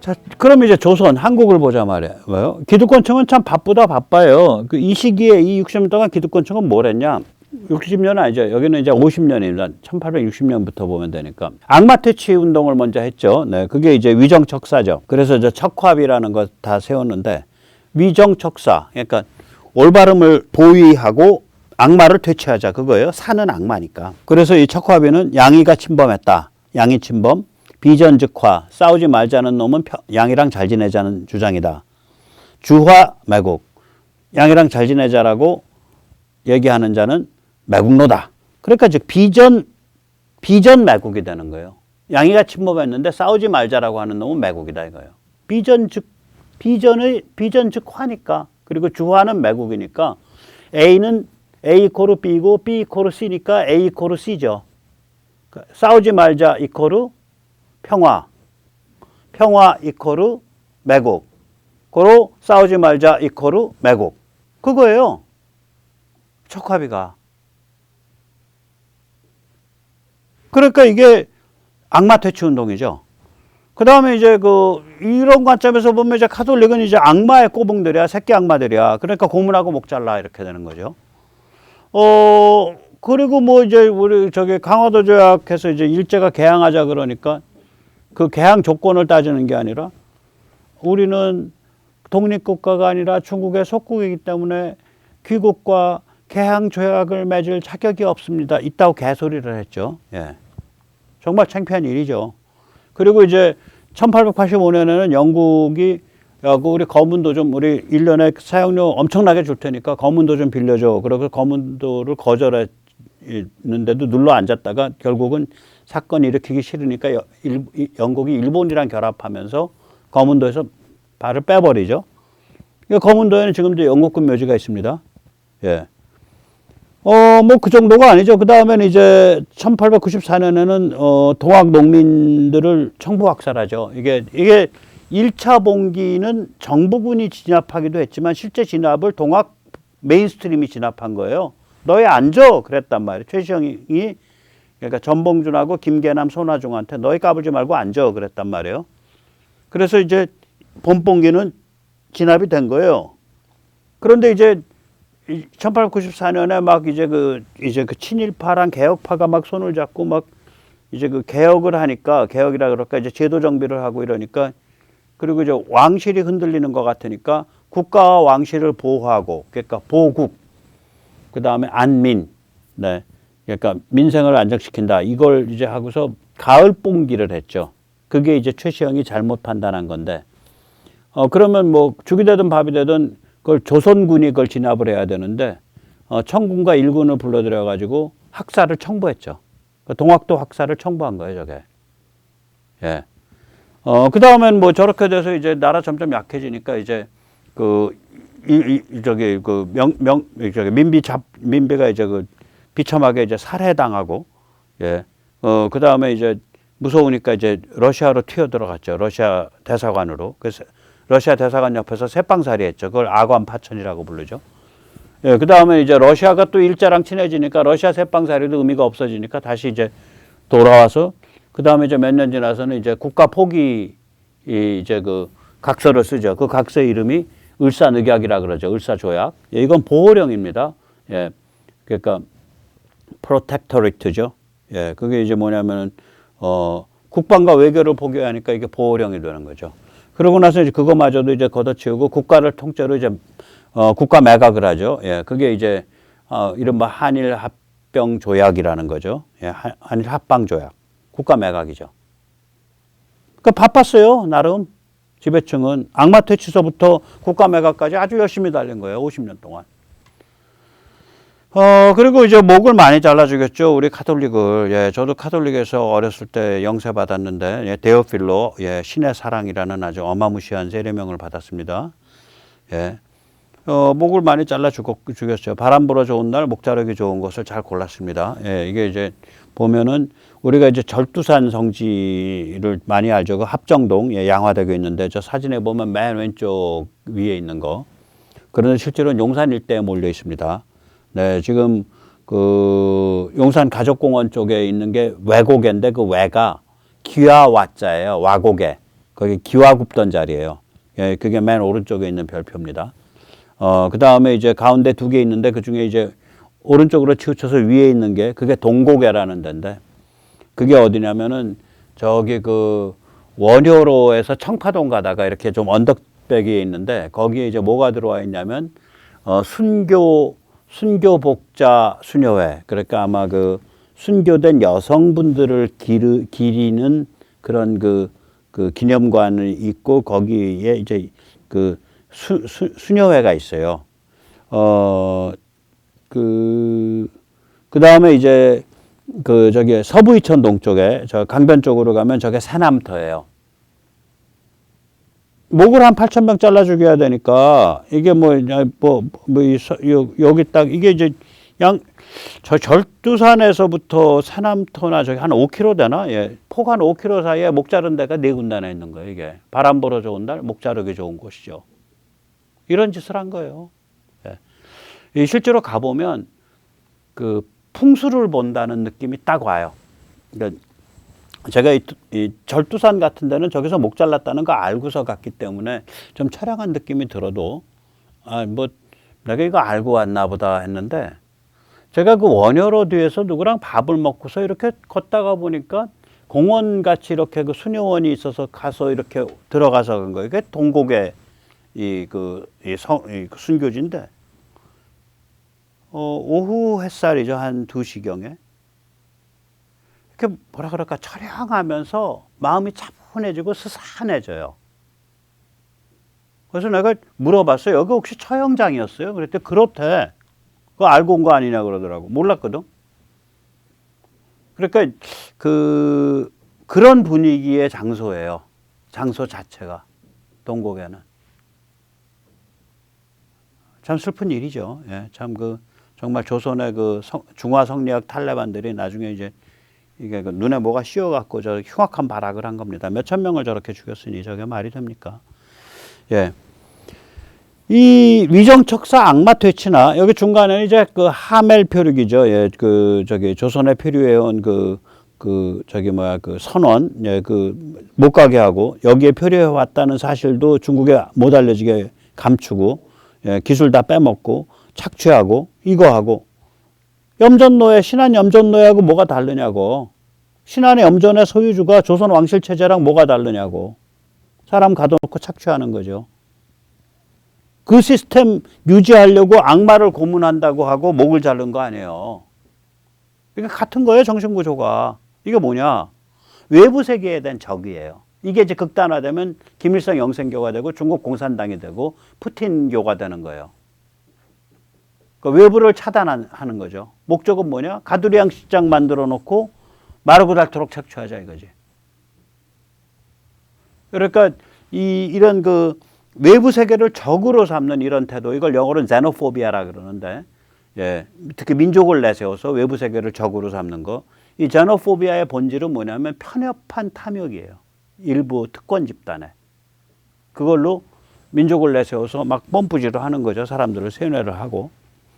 자, 그럼 이제 조선, 한국을 보자 말이에요. 기득권층은 참 바빠요. 이 시기에 이 60년 동안 기득권층은 뭘 했냐? 60년은 아니죠. 여기는 이제 50년입니다. 1860년부터 보면 되니까. 악마 퇴치 운동을 먼저 했죠. 네. 그게 이제 위정척사죠. 그래서 이제 척화비라는 거 다 세웠는데, 위정척사. 그러니까 올바름을 보위하고 악마를 퇴치하자. 그거예요. 사는 악마니까. 그래서 이 척화비는 양이가 침범했다. 양이 침범. 비전즉화, 싸우지 말자는 놈은 양이랑 잘 지내자는 주장이다. 주화 매국, 양이랑 잘 지내자라고 얘기하는 자는 매국노다. 그러니까 즉 비전 매국이 되는 거예요. 양이가 침범했는데 싸우지 말자라고 하는 놈은 매국이다 이거예요. 비전즉화니까. 그리고 주화는 매국이니까 A는 A 이코르 B고 B 이코르 C니까 A 이코르 C죠. 그러니까 싸우지 말자 이코르 평화 이코르 매국, 고로 싸우지 말자 이코르 매국. 그거예요. 척화비가. 그러니까 이게 악마 퇴치 운동이죠. 그 다음에 이제 이런 관점에서 보면 이제 카톨릭은 이제 악마의 꼬붕들이야, 새끼 악마들이야. 그러니까 고문하고 목 잘라 이렇게 되는 거죠. 그리고 뭐 이제 우리 강화도 조약해서 이제 일제가 개항하자 그러니까 그 개항 조건을 따지는 게 아니라 우리는 독립국가가 아니라 중국의 속국이기 때문에 귀국과 개항 조약을 맺을 자격이 없습니다. 있다고 개소리를 했죠. 예. 정말 창피한 일이죠. 그리고 이제 1885년에는 영국이 우리 거문도 좀 우리 1년에 사용료 엄청나게 줄 테니까 거문도 좀 빌려줘. 그러고 거문도를 거절했는데도 눌러 앉았다가 결국은 사건 일으키기 싫으니까 영국이 일본이랑 결합하면서 거문도에서 발을 빼버리죠. 거문도에는 지금도 영국군 묘지가 있습니다. 예. 뭐 그 정도가 아니죠. 그 다음에는 이제 1894년에는 동학 농민들을 청부학살하죠. 이게 1차 봉기는 정부군이 진압하기도 했지만 실제 진압을 동학 메인스트림이 진압한 거예요. 너희 앉아 그랬단 말이에요. 최시영이 그러니까 전봉준하고 김계남, 손화중한테 너희 까불지 말고 앉아 그랬단 말이에요. 그래서 이제 본봉기는 진압이 된 거예요. 그런데 이제 1894년에 막 이제 그 친일파랑 개혁파가 막 손을 잡고 막 이제 그 개혁을 하니까 개혁이라 그럴까 이제 제도 정비를 하고 이러니까 그리고 이제 왕실이 흔들리는 것 같으니까 국가와 왕실을 보호하고 그러니까 보국 그 다음에 안민 네 그러니까 민생을 안정시킨다 이걸 이제 하고서 가을 봉기를 했죠. 그게 이제 최시영이 잘못 판단한 건데 그러면 뭐 죽이 되든 밥이 되든 그걸 조선군이 그걸 진압을 해야 되는데 청군과 일군을 불러들여 가지고 학살을 청부했죠. 동학도 학살을 청부한 거예요, 저게. 예. 그 다음엔 뭐 저렇게 돼서 이제 나라 점점 약해지니까 이제 민비가 이제 비참하게 이제 살해당하고 예. 그 다음에 이제 무서우니까 이제 러시아로 튀어 들어갔죠. 러시아 대사관으로. 그래서 러시아 대사관 옆에서 새빵살이 했죠. 그걸 아관 파천이라고 부르죠. 예, 그 다음에 이제 러시아가 또 일제랑 친해지니까 러시아 새빵살이도 의미가 없어지니까 다시 이제 돌아와서 그 다음에 이제 몇 년 지나서는 이제 국가 포기 이제 그 각서를 쓰죠. 그 각서의 이름이 을사늑약이라 그러죠. 을사조약. 예, 이건 보호령입니다. 예, 그러니까 프로텍토리트죠. 예, 그게 이제 뭐냐면은 국방과 외교를 포기하니까 이게 보호령이 되는 거죠. 그러고 나서 이제 그거마저도 이제 걷어치우고 국가를 통째로 이제 국가 매각을 하죠. 예, 그게 이제 이른바 한일 합병 조약이라는 거죠. 예, 한일 합방 조약, 국가 매각이죠. 그러니까 바빴어요, 나름 지배층은 악마 퇴치서부터 국가 매각까지 아주 열심히 달린 거예요, 50년 동안. 그리고 이제 목을 많이 잘라 주겠죠. 우리 카톨릭을. 예, 저도 카톨릭에서 어렸을 때 영세 받았는데, 예, 데오필로, 예, 신의 사랑이라는 아주 어마무시한 세례명을 받았습니다. 예. 목을 많이 잘라 주겠죠. 바람 불어 좋은 날 목 자르기 좋은 것을 잘 골랐습니다. 예, 이게 이제 보면은 우리가 이제 절두산 성지를 많이 알죠. 그 합정동, 예, 양화대교 있는데 저 사진에 보면 맨 왼쪽 위에 있는 거. 그런데 실제로는 용산 일대에 몰려 있습니다. 네, 지금 용산 가족공원 쪽에 있는 게 외고개인데 그 외가 기와 와자예요. 와고개. 거기 기와 굽던 자리예요. 예, 그게 맨 오른쪽에 있는 별표입니다. 그 다음에 이제 가운데 두 개 있는데 그 중에 이제 오른쪽으로 치우쳐서 위에 있는 게 그게 동고개라는 데인데 그게 어디냐면은 저기 그 원효로에서 청파동 가다가 이렇게 좀 언덕배기에 있는데 거기에 이제 뭐가 들어와 있냐면 순교복자 수녀회, 그러니까 아마 그 순교된 여성분들을 기리는 그런 그 기념관이 있고 거기에 이제 그 수녀회가 있어요. 그 다음에 이제 저기 서부 이천 동쪽에 저 강변 쪽으로 가면 저게 새남터예요. 목을 한 8,000명 잘라 죽여야 되니까 이게 여기 딱 이게 이제 저 절두산에서부터 새남터나 저기 한 5km 되나? 예. 폭 한 5km 사이에 목 자른 데가 네 군데나 있는 거예요, 이게. 바람 불어 좋은 날 목 자르기 좋은 곳이죠. 이런 짓을 한 거예요. 예. 실제로 가보면 그 풍수를 본다는 느낌이 딱 와요. 그러니까 제가 이 절두산 같은 데는 저기서 목 잘랐다는 거 알고서 갔기 때문에 좀 처량한 느낌이 들어도 내가 이거 알고 왔나 보다 했는데 제가 그 원효로 뒤에서 누구랑 밥을 먹고서 이렇게 걷다가 보니까 공원같이 이렇게 그 수녀원이 있어서 가서 이렇게 들어가서 간 거예요. 이게 동곡의 순교지인데 오후 햇살이죠. 한 2시경에. 이렇게 뭐라 그럴까 처량하면서 마음이 차분해지고 스산해져요. 그래서 내가 물어봤어요. 여기 혹시 처형장이었어요? 그랬더니 그렇대. 그거 알고 온 거 아니냐 그러더라고. 몰랐거든. 그러니까 그런 분위기의 장소예요. 장소 자체가 동곡에는. 참 슬픈 일이죠. 예, 참 정말 조선의 중화 성리학 탈레반들이 나중에 이제 이게 눈에 뭐가 씌어갖고 저 흉악한 발악을 한 겁니다. 몇천 명을 저렇게 죽였으니 저게 말이 됩니까? 예. 이 위정척사 악마 퇴치나 여기 중간에 이제 그 하멜 표류기죠. 예, 저기 조선에 표류해온 선원, 예, 못 가게 하고 여기에 표류해 왔다는 사실도 중국에 못 알려지게 감추고, 예, 기술 다 빼먹고 착취하고 이거 하고 염전노예, 신안 염전노예하고 뭐가 다르냐고. 신안의 염전의 소유주가 조선 왕실 체제랑 뭐가 다르냐고. 사람 가둬놓고 착취하는 거죠. 그 시스템 유지하려고 악마를 고문한다고 하고 목을 자른 거 아니에요. 이게 같은 거예요, 정신구조가. 이게 뭐냐? 외부 세계에 대한 적이에요. 이게 이제 극단화되면 김일성 영생교가 되고 중국 공산당이 되고 푸틴교가 되는 거예요. 그러니까 외부를 차단하는 거죠. 목적은 뭐냐? 가두리 양식장 만들어 놓고 마르고 닳도록 착취하자 이거지. 그러니까 이런 외부 세계를 적으로 삼는 이런 태도, 이걸 영어로는 제노포비아라 그러는데, 예, 특히 민족을 내세워서 외부 세계를 적으로 삼는 거. 이 제노포비아의 본질은 뭐냐면 편협한 탐욕이에요. 일부 특권 집단에. 그걸로 민족을 내세워서 막 펌프질을 하는 거죠. 사람들을 세뇌를 하고.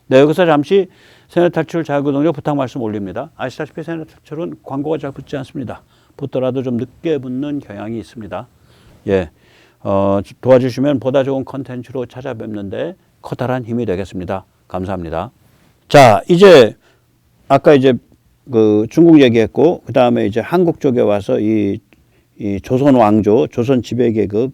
네, 여기서 잠시 세뇌탈출 자유구독력 부탁 말씀 올립니다. 아시다시피 세뇌탈출은 광고가 잘 붙지 않습니다. 붙더라도 좀 늦게 붙는 경향이 있습니다. 예. 도와주시면 보다 좋은 컨텐츠로 찾아뵙는데 커다란 힘이 되겠습니다. 감사합니다. 자, 이제 아까 이제 중국 얘기했고 그 다음에 이제 한국 쪽에 와서 이 조선 왕조, 조선 지배계급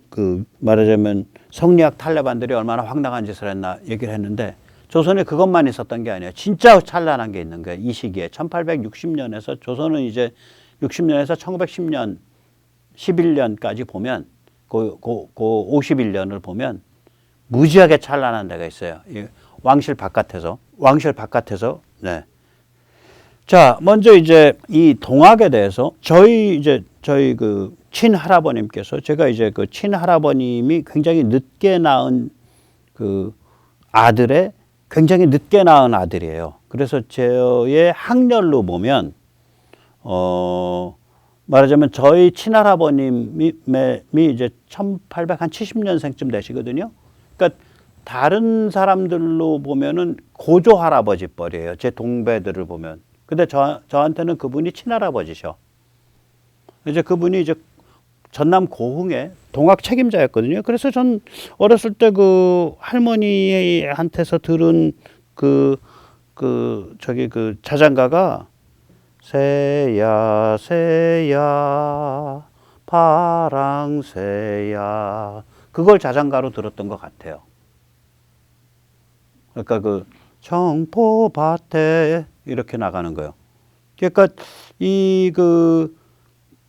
말하자면 성리학 탈레반들이 얼마나 황당한 짓을 했나 얘기를 했는데 조선에 그것만 있었던 게 아니에요. 진짜 찬란한 게 있는 거예요. 이 시기에 1860년에서 조선은 이제 60년에서 1910년 11년까지 보면 그 51년을 보면 무지하게 찬란한 데가 있어요. 왕실 바깥에서. 네. 자, 먼저 이제 이 동학에 대해서 저희 친할아버님께서 제가 이제 친할아버님이 굉장히 늦게 낳은 아들의 굉장히 늦게 낳은 아들이에요. 그래서 저의 학렬로 보면 말하자면 저희 친할아버님이 이제 1870년생쯤 되시거든요. 그러니까 다른 사람들로 보면은 고조 할아버지 뻘이에요. 제 동배들을 보면. 근데 저한테는 그분이 친할아버지셔. 이제 그분이 이제 전남 고흥의 동학 책임자였거든요. 그래서 전 어렸을 때 그 할머니한테서 들은 그 자장가가 새야 새야 파랑새야, 그걸 자장가로 들었던 것 같아요. 그러니까 그 청포밭에 이렇게 나가는 거예요. 그러니까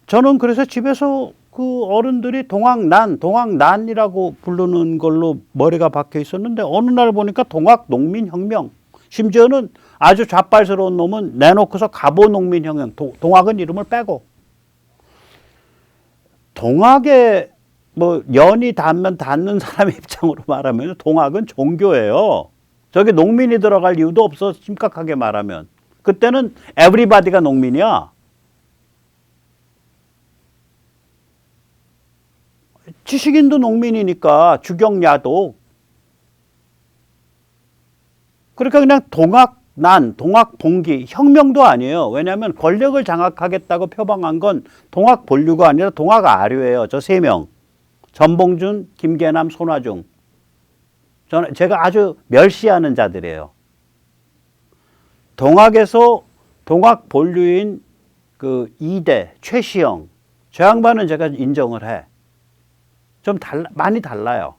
저는 그래서 집에서 그 어른들이 동학난이라고 부르는 걸로 머리가 박혀 있었는데, 어느 날 보니까 동학 농민혁명, 심지어는 아주 좌빨스러운 놈은 내놓고서 갑오 농민혁명, 동학은 이름을 빼고. 동학에 뭐 연이 닿으면 닿는 사람의 입장으로 말하면 동학은 종교예요. 저기 농민이 들어갈 이유도 없어, 심각하게 말하면. 그때는 에브리바디가 농민이야. 지식인도 농민이니까, 주경야도. 그러니까 그냥 동학봉기, 혁명도 아니에요. 왜냐하면 권력을 장악하겠다고 표방한 건 동학본류가 아니라 동학아류예요. 저 세 명. 전봉준, 김계남, 손화중. 제가 아주 멸시하는 자들이에요. 동학에서 동학본류인 그 2대 최시영, 저 양반은 제가 인정을 해. 좀 많이 달라요.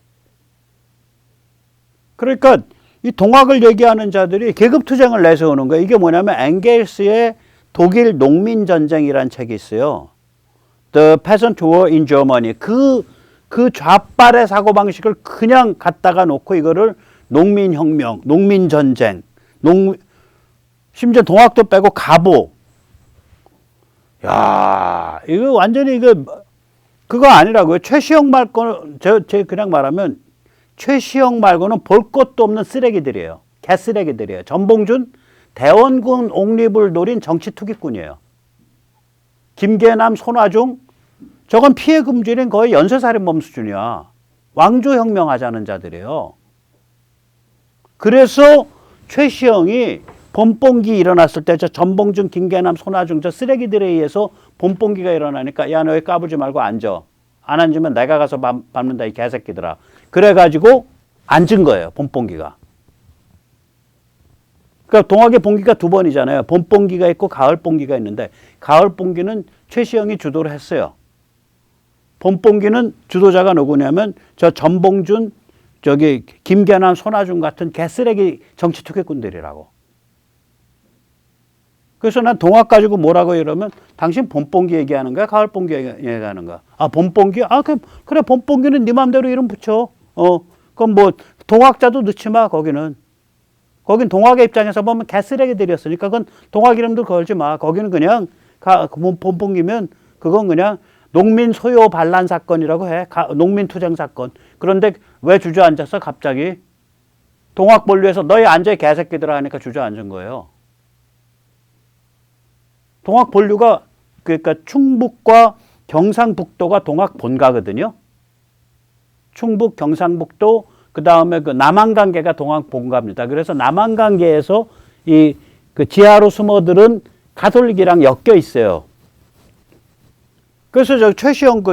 그러니까 이 동학을 얘기하는 자들이 계급투쟁을 내세우는 거예요. 이게 뭐냐면 엥겔스의 독일 농민전쟁이라는 책이 있어요. The Peasant War in Germany. 그 좌빨의 사고방식을 그냥 갖다가 놓고 이거를 농민혁명, 농민전쟁, 심지어 동학도 빼고 갑오. 야, 이거 완전히 그거 아니라고요. 최시영 말고는, 제 그냥 말하면 최시영 말고는 볼 것도 없는 쓰레기들이에요. 개쓰레기들이에요. 전봉준, 대원군 옹립을 노린 정치 투기꾼이에요. 김계남, 손화중, 저건 피해 금지는 거의 연쇄살인범 수준이야. 왕조혁명 하자는 자들이에요. 그래서 최시영이 봄봉기 일어났을 때 저 전봉준, 김계남, 손화중 저 쓰레기들에 의해서 봄봉기가 일어나니까, 야, 너 왜 까불지 말고 앉아. 안 앉으면 내가 가서 밟는다, 이 개새끼들아. 그래가지고 앉은 거예요, 봄봉기가. 그러니까 동학의 봉기가 두 번이잖아요. 봄봉기가 있고 가을봉기가 있는데, 가을봉기는 최시영이 주도를 했어요. 봄봉기는 주도자가 누구냐면 저 전봉준, 저기 김계남, 손화중 같은 개쓰레기 정치 투기꾼들이라고. 그래서 난 동학 가지고 뭐라고 이러면, 당신 봄봉기 얘기하는 거야? 가을봉기 얘기하는 거야? 아, 봄봉기? 아, 그래, 봄봉기는 네 맘대로 이름 붙여. 그럼 뭐, 동학자도 넣지 마, 거기는. 거긴 동학의 입장에서 보면 개쓰레기들이었으니까, 그건 동학 이름도 걸지 마. 거기는 그냥, 봄봉기면, 그건 그냥 농민 소요 반란 사건이라고 해. 농민 투쟁 사건. 그런데 왜 주저앉았어, 갑자기? 동학 본류에서 너희 앉아, 개새끼들아 하니까 주저앉은 거예요. 동학 본류가, 그러니까 충북과 경상북도가 동학 본가거든요. 충북, 경상북도, 그 다음에 그 남한관계가 동학 본가입니다. 그래서 남한관계에서 그 지하로 숨어들은 가톨릭이랑 엮여 있어요. 그래서 저 최시영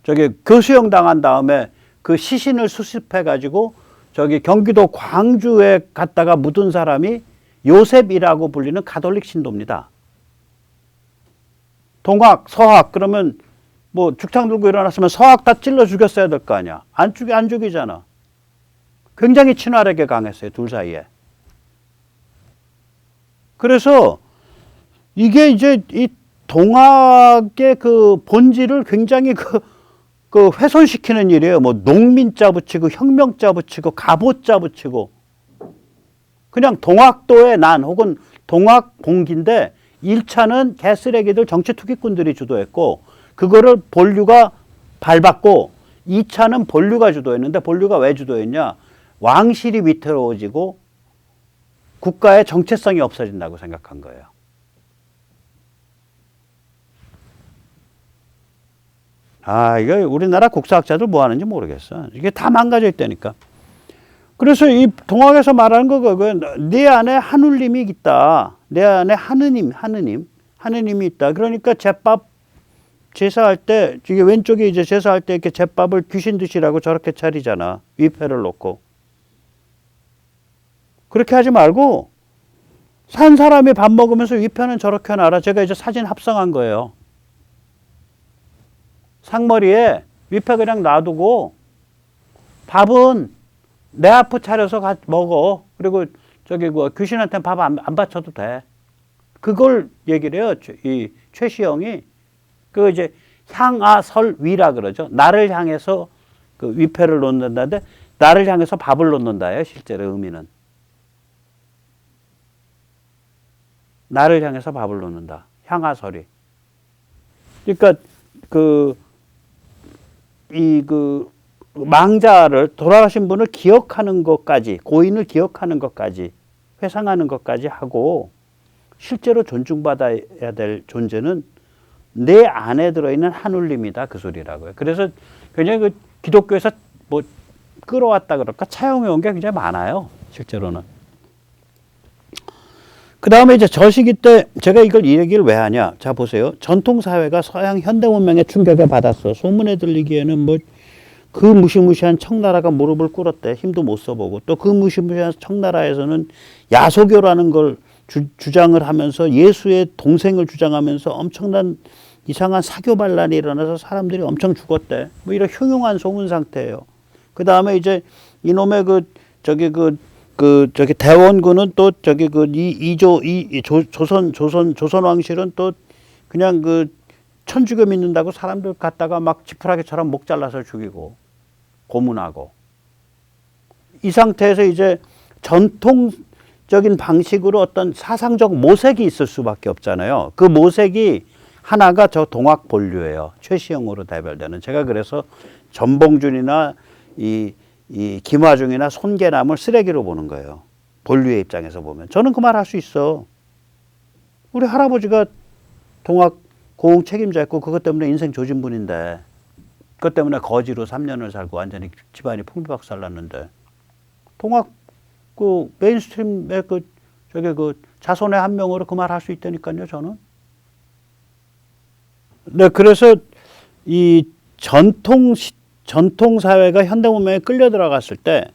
저기 교수형 당한 다음에 그 시신을 수습해가지고 저기 경기도 광주에 갔다가 묻은 사람이 요셉이라고 불리는 가톨릭 신도입니다. 동학, 서학, 그러면 뭐 죽창 들고 일어났으면 서학 다 찔러 죽였어야 될 거 아니야. 안 죽이잖아. 굉장히 친화력이 강했어요, 둘 사이에. 그래서 이게 이제 이 동학의 그 본질을 굉장히 그 훼손시키는 일이에요. 뭐 농민자 붙이고 혁명자 붙이고 갑오자 붙이고. 그냥 동학도의 난 혹은 동학봉기인데, 1차는 개쓰레기들 정치 투기꾼들이 주도했고, 그거를 본류가 밟았고, 2차는 본류가 주도했는데, 본류가 왜 주도했냐? 왕실이 위태로워지고 국가의 정체성이 없어진다고 생각한 거예요. 아, 이거 우리나라 국사학자들 뭐 하는지 모르겠어. 이게 다 망가져 있다니까. 그래서 이 동학에서 말하는 거, 네 안에 하늘님이 있다. 내 안에 하느님이 있다. 그러니까 제밥 제사할 때, 이게 왼쪽에 이제 제사할 때 이렇게 제밥을 귀신 드시라고 저렇게 차리잖아. 위패를 놓고. 그렇게 하지 말고, 산 사람이 밥 먹으면서 위패는 저렇게 놔라. 제가 이제 사진 합성한 거예요. 상머리에 위패 그냥 놔두고, 밥은 내 앞에 차려서 먹어. 그리고 저기 뭐 귀신한테는 밥 안 바쳐도 돼. 그걸 얘기를 해요. 이 최시영이. 그 이제 향하설위라 그러죠. 나를 향해서 그 위패를 놓는다는데 나를 향해서 밥을 놓는다예요. 실제로 의미는. 나를 향해서 밥을 놓는다. 향하설이. 그러니까 그 망자를 돌아가신 분을 기억하는 것까지, 고인을 기억하는 것까지, 회상하는 것까지 하고 실제로 존중받아야 될 존재는 내 안에 들어있는 한울림이다. 그 소리라고요. 그래서 굉장히 그 기독교에서 뭐 끌어왔다 그럴까 차용해 온 게 굉장히 많아요. 실제로는. 그 다음에 이제 저 시기 때 제가 이걸 이 얘기를 왜 하냐. 자, 보세요. 전통사회가 서양 현대문명의 충격을 받았어. 소문에 들리기에는 뭐 그 무시무시한 청나라가 무릎을 꿇었대. 힘도 못 써보고. 또 그 무시무시한 청나라에서는 야소교라는 걸 주장을 하면서 예수의 동생을 주장하면서 엄청난 이상한 사교 반란이 일어나서 사람들이 엄청 죽었대. 뭐 이런 흉흉한 소문 상태예요. 그 다음에 이제 이놈의 저기 대원군은 또 저기 조선 왕실은 또 그냥 천주교 믿는다고 사람들 갖다가 막 지푸라기처럼 목 잘라서 죽이고 고문하고. 이 상태에서 이제 전통적인 방식으로 어떤 사상적 모색이 있을 수밖에 없잖아요. 그 모색이 하나가 저 동학 본류예요. 최시영으로 대별되는. 제가 그래서 전봉준이나 이 김화중이나 손계남을 쓰레기로 보는 거예요. 본류의 입장에서 보면. 저는 그 말 할 수 있어. 우리 할아버지가 동학 고흥 책임자였고 그것 때문에 인생 조진 분인데 그것 때문에 거지로 3년을 살고 완전히 집안이 풍비박살 났는데 동학 메인스트림의 자손의 한 명으로 그 말 할 수 있다니까요. 저는. 네, 그래서 이 전통사회가 현대문명에 끌려 들어갔을 때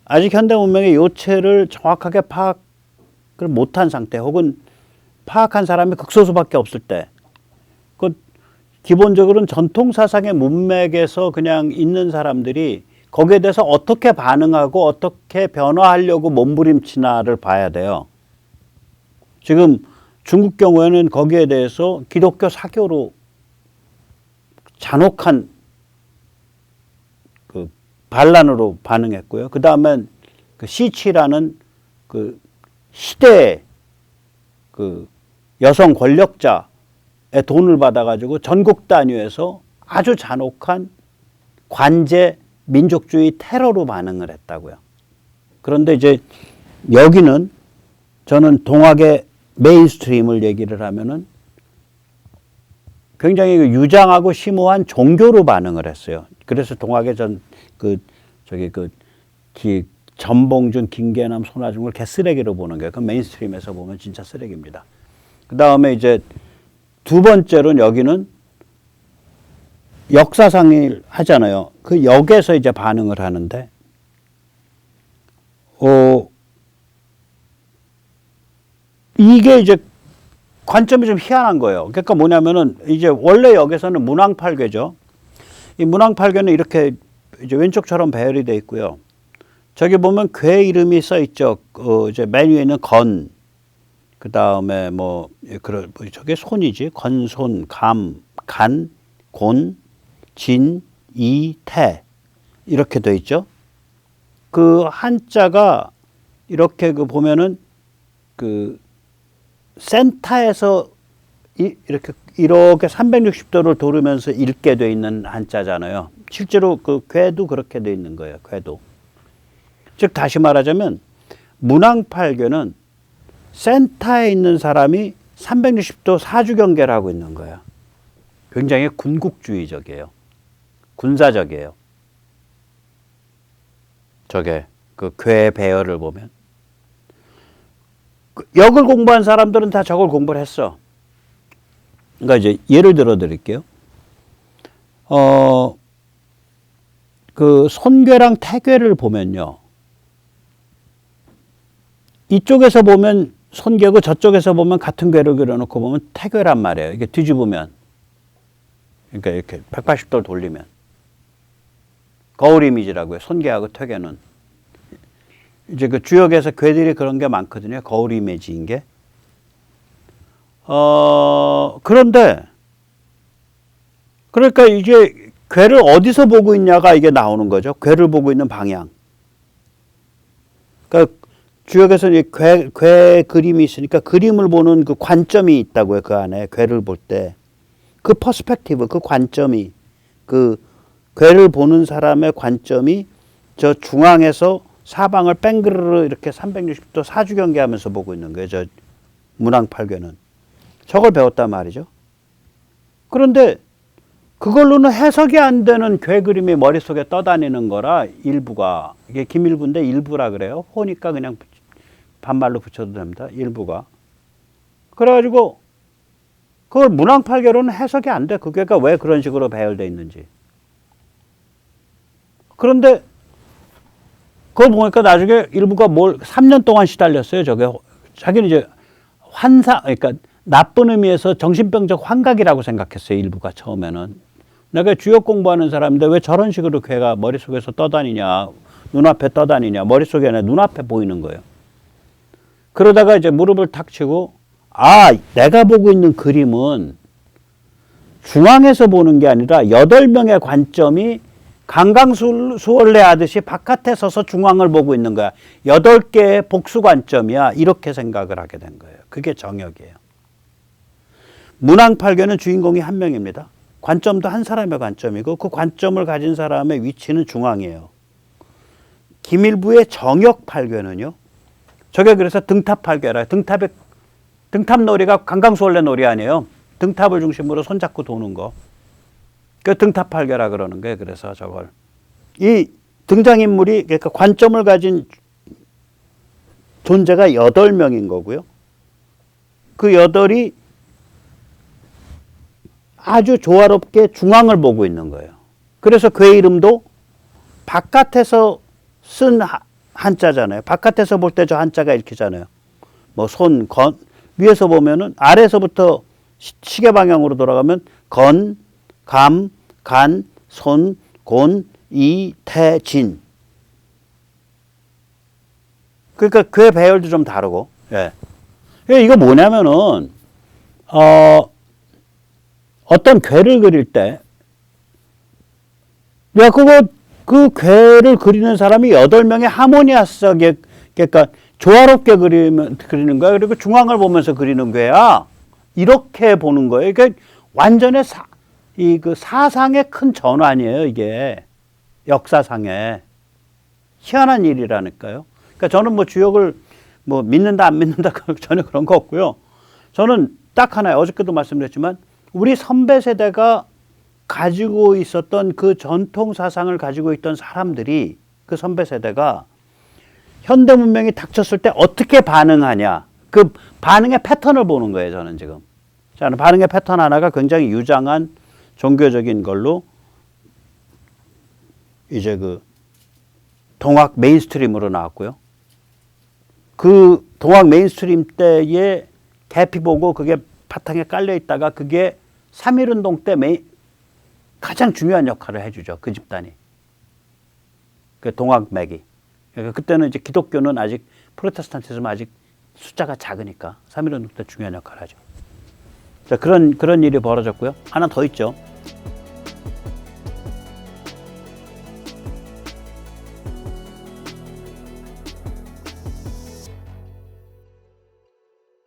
아직 현대문명의 요체를 정확하게 파악을 못한 상태 혹은 파악한 사람이 극소수밖에 없을 때 기본적으로는 전통사상의 문맥에서 그냥 있는 사람들이 거기에 대해서 어떻게 반응하고 어떻게 변화하려고 몸부림치나를 봐야 돼요. 지금 중국 경우에는 거기에 대해서 기독교 사교로 잔혹한 반란으로 반응했고요. 그 다음엔 시치라는 시대의 여성 권력자의 돈을 받아가지고 전국 단위에서 아주 잔혹한 관제 민족주의 테러로 반응을 했다고요. 그런데 이제 여기는 저는 동학의 메인스트림을 얘기를 하면은 굉장히 유장하고 심오한 종교로 반응을 했어요. 그래서 동학의 전봉준, 김계남, 손아중을 개쓰레기로 보는 거예요. 그 메인스트림에서 보면 진짜 쓰레기입니다. 그 다음에 이제 두 번째로는 여기는 역사상을 하잖아요. 그 역에서 이제 반응을 하는데, 이게 이제 관점이 좀 희한한 거예요. 그러니까 뭐냐면은 이제 원래 역에서는 문왕팔괴죠. 이 문왕팔괴는 이렇게 이제 왼쪽처럼 배열이 되어 있고요. 저기 보면 괴 이름이 써 있죠. 이제 맨 위에 있는 건, 그 다음에 저게 손이지. 건손, 간, 곤, 진, 이, 태. 이렇게 되어 있죠. 그 한자가 이렇게 보면은 센터에서 이렇게 360도를 돌으면서 읽게 되어 있는 한자잖아요. 실제로 괴도 그렇게 되어 있는 거예요. 괴도. 즉 다시 말하자면 문왕팔괴는 센터에 있는 사람이 360도 사주경계를 하고 있는 거예요. 굉장히 군국주의적이에요. 군사적이에요. 저게 괴 배열을 보면. 역을 공부한 사람들은 다 저걸 공부를 했어. 그러니까 이제 예를 들어 드릴게요. 그 손괴랑 태괴를 보면요. 이쪽에서 보면 손괴고 저쪽에서 보면 같은 괴를 그려놓고 보면 태괴란 말이에요. 이게 뒤집으면. 그러니까 이렇게 180도 돌리면. 거울 이미지라고요. 손괴하고 태괴는. 이제 그 주역에서 괴들이 그런 게 많거든요. 거울 이미지인 게. 그런데, 그러니까 이게 괴를 어디서 보고 있냐가 이게 나오는 거죠. 괴를 보고 있는 방향. 그러니까 주역에서 괴 그림이 있으니까 그림을 보는 그 관점이 있다고요. 그 안에 괴를 볼 때. 그 퍼스펙티브, 그 관점이, 그 괴를 보는 사람의 관점이 저 중앙에서 사방을 뺑그르르 이렇게 360도 사주경계하면서 보고 있는 거예요. 저 문왕팔괴는. 저걸 배웠단 말이죠. 그런데 그걸로는 해석이 안 되는 괴 그림이 머릿속에 떠다니는 거라 일부가. 이게 김일부인데 일부라 그래요. 호니까 그냥 반말로 붙여도 됩니다. 일부가. 그래가지고 그걸 문왕팔괴로는 해석이 안 돼. 그 괴가 왜 그런 식으로 배열되어 있는지. 그런데 그걸 보니까 나중에 일부가 3년 동안 시달렸어요. 저게. 자기는 이제 그러니까 나쁜 의미에서 정신병적 환각이라고 생각했어요. 일부가 처음에는. 내가 주역 공부하는 사람인데 왜 저런 식으로 괴가 머릿속에서 떠다니냐. 눈앞에 떠다니냐. 머릿속에 아니라 눈앞에 보이는 거예요. 그러다가 이제 무릎을 탁 치고 내가 보고 있는 그림은 중앙에서 보는 게 아니라 8명의 관점이 강강수월래 하듯이 바깥에 서서 중앙을 보고 있는 거야. 8개의 복수 관점이야. 이렇게 생각을 하게 된 거예요. 그게 정역이에요. 문왕팔괴는 주인공이 한 명입니다. 관점도 한 사람의 관점이고 그 관점을 가진 사람의 위치는 중앙이에요. 김일부의 정역팔괴는요. 저게 그래서 등탑팔괴라. 등탑놀이가 강강수월래 놀이 아니에요. 등탑을 중심으로 손잡고 도는 거. 그 등탑팔괴라 그러는 거예요. 그래서 저걸. 이 등장인물이 그러니까 관점을 가진 존재가 8명인 거고요. 그 8이 아주 조화롭게 중앙을 보고 있는 거예요. 그래서 괴 이름도 바깥에서 쓴 한자잖아요. 바깥에서 볼 때 저 한자가 이렇게잖아요. 뭐 손, 건, 위에서 보면은 아래에서부터 시계 방향으로 돌아가면 건, 감, 간, 손, 곤, 이, 태, 진. 그러니까 괴 배열도 좀 다르고. 예. 이거 뭐냐면은 어떤 괴를 그릴 때 그 괴를 그리는 사람이 8명의 하모니아스하게 그러니까 조화롭게 그리는 거야. 그리고 중앙을 보면서 그리는 괴야. 이렇게 보는 거예요. 그러니까 완전히 그 사상의 큰 전환이에요. 이게 역사상에 희한한 일이라니까요. 그러니까 저는 뭐 주역을 뭐 믿는다 안 믿는다 전혀 그런 거 없고요. 저는 딱 하나요. 어저께도 말씀드렸지만 우리 선배 세대가 가지고 있었던 그 전통 사상을 가지고 있던 사람들이 그 선배 세대가 현대 문명이 닥쳤을 때 어떻게 반응하냐. 그 반응의 패턴을 보는 거예요. 저는 지금. 저는 반응의 패턴 하나가 굉장히 유장한 종교적인 걸로 이제 그 동학 메인스트림으로 나왔고요. 그 동학 메인스트림 때에 계피 보고 그게 바탕에 깔려 있다가 그게 3.1운동 때 가장 중요한 역할을 해주죠. 그 집단이. 그 동학맥이. 그러니까 그때는 이제 기독교는 아직 프로테스탄티즘은 아직 숫자가 작으니까 3.1운동 때 중요한 역할을 하죠. 자, 그런 일이 벌어졌고요. 하나 더 있죠.